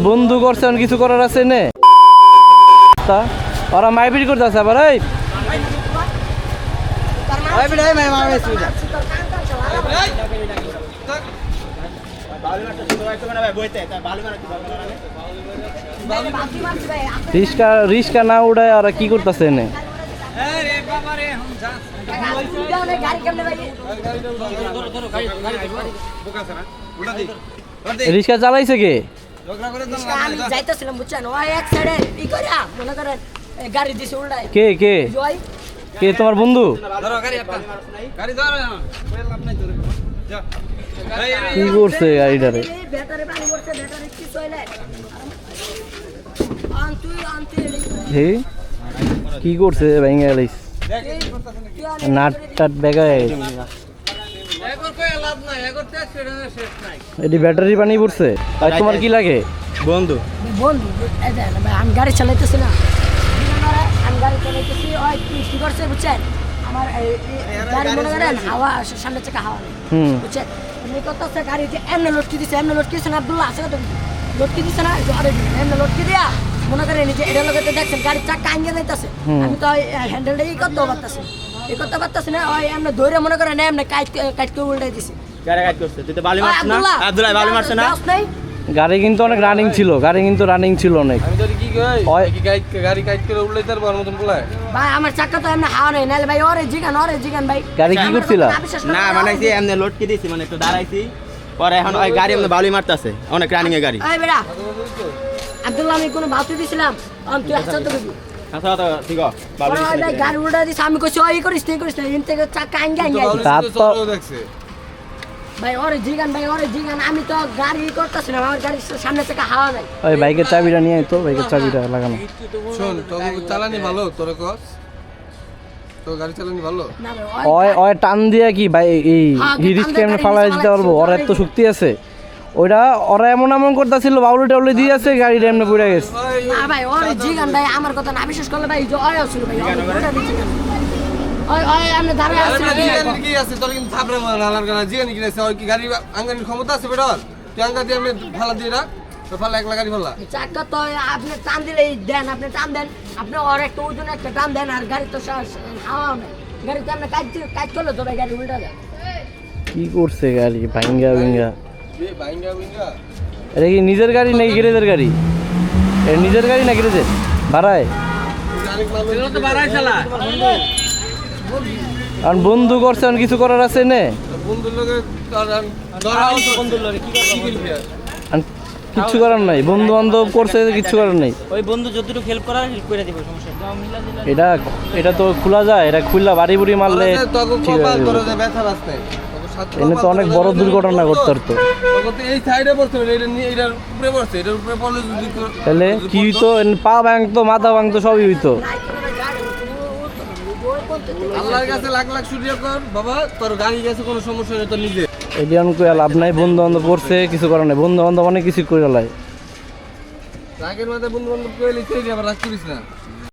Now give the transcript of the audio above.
বন্ধু করছেন কিছু করার আছে নে ওরা মাইপিট করতেছে আবার রিস্কা না উড়ায় ওরা কি করতেছে নে রিস্কা চালাইছে কে কে কে কে তোমার বন্ধু কি করছে গাড়িটারে কি করছে ভেঙে গেলিস নাট টাট বেগায় এটি ব্যাটারি পানি পড়ছে আর তোমার কি লাগে বন্ধু বন্ধু আমি গাড়ি চালাইতেছি না আমি গাড়ি চালাইতেছি ওই কি করছে বুঝছেন আমার গাড়ি মনে করেন হাওয়া সামনে থেকে হাওয়া বুঝছেন এমনি করতেছে গাড়ি যে এমনি লটকি দিছে না আব্দুল্লাহ আছে তো লটকি দিছে না এমনি লটকি দিয়া মনে করেন যে এটা লোকে দেখছেন গাড়ির চাক্কা আঙ্গে যাইতেছে আমি তো হ্যান্ডেলটা এই করতে পারতেছি না ওই এমনি ধরে মনে করেন এমনি কাটকে উল্টাই দিছে গাড়ি কিন্তু অনেক রানিং ছিল অনেক ভাই আমার চাক্কা তো এমনি হাওয়া নেই নাহলে ভাই ওরে জিগান ভাই গাড়ি কি করছিল না মানে এমনি লটকে দিছি মানে একটু দাঁড়াইছি পরে এখন ওই গাড়ি এমনি বাউলি মারতেছে অনেক রানিং এর গাড়ি এই বেটা আব্দুল্লাহ আমি কোনো বাউতি দিছিলাম তুই হাসা তো দিবি আচ্ছা তো ঠিক আছে বাউলি ভাই গাড়ি উল্টা দিছ আমি কইছি ওই করিস না এন থেকে চাক্কা আঙ্গে দেখছে ভাই ওরে জিগান আমি তো গাড়ি করতেছি না আমার গাড়ির সামনে থেকে হাওয়া নাই ওই বাইকের চাবিটা নিয়ে তো বাইকের চাবিটা লাগানো শোন তোর চালানি ভালো তোর কস তো গাড়ি চালানি ভালো না ওই ওই টান দিয়া কি ভাই এই হিরিস কেমনে ফালাই দিতে পারবো ওর এত শক্তি আছে ওইটা ওরা এমন করতেছিল বাউলি টাউলি দিয়ে আছে গাড়িটা এমনি পড়ে গেছে না ভাই ওরে জিগান ভাই আমার কথা না বিশ্বাস করলে ভাই যে ওই আসল ভাই ওই আমি দাঁড়ায় আছি কি আছে তোর কিন্তু থাপড়ে মার হালার গানা জিগানি কি আছে ওই কি গাড়ি আঙ্গানির ক্ষমতা আছে বেটা তুই আঙ্গা দিয়ে আমি ফালা দিয়ে রাখ তো ফালা একলা গাড়ি ফালা চাকা তো আপনি টান দিলেই দেন আপনি ওর একটা ওজন একটা টান দেন আর গাড়ি তো হাওয়া নেই গাড়ি তো আপনি কাজ করলে তো ভাই গাড়ি উল্টা যায় কি করছে গাড়ি ভাঙ্গা এটা কি নিজের গাড়ি নাকি গ্যারেজের গাড়ি এটা নিজের গাড়ি না গ্যারেজের ভাড়ায় আর বন্ধু করছেন কিছু করার আছে নে কিচ্ছু করার নাই বন্ধু বান্ধব করছে কিছু করার নাই ওই বন্ধু যতটুকু হেল্প করার হেল্প করে দিব সমস্যা এটা তো খোলা যায় এটা খুললা বাড়ি বুড়ি মারলে এনে তো অনেক বড় দুর্ঘটনা করতে পারতো তাহলে কি হইতো পা ভাঙতো মাথা ভাঙতো সবই হইতো আল্লাহর কাছে লাখ শুকরিয়া কর বাবা তোর গাড়ি গেছে কোনো সমস্যা নেই তোর নিজে এডিয়ান কই লাভ নাই বন্ধু বান্ধব করছে কিছু করার নাই বন্ধু বান্ধব অনেক কিছু করে লাই রাগের মাথায় বন্ধু বান্ধব কইলে তুই আবার রাগ করিস না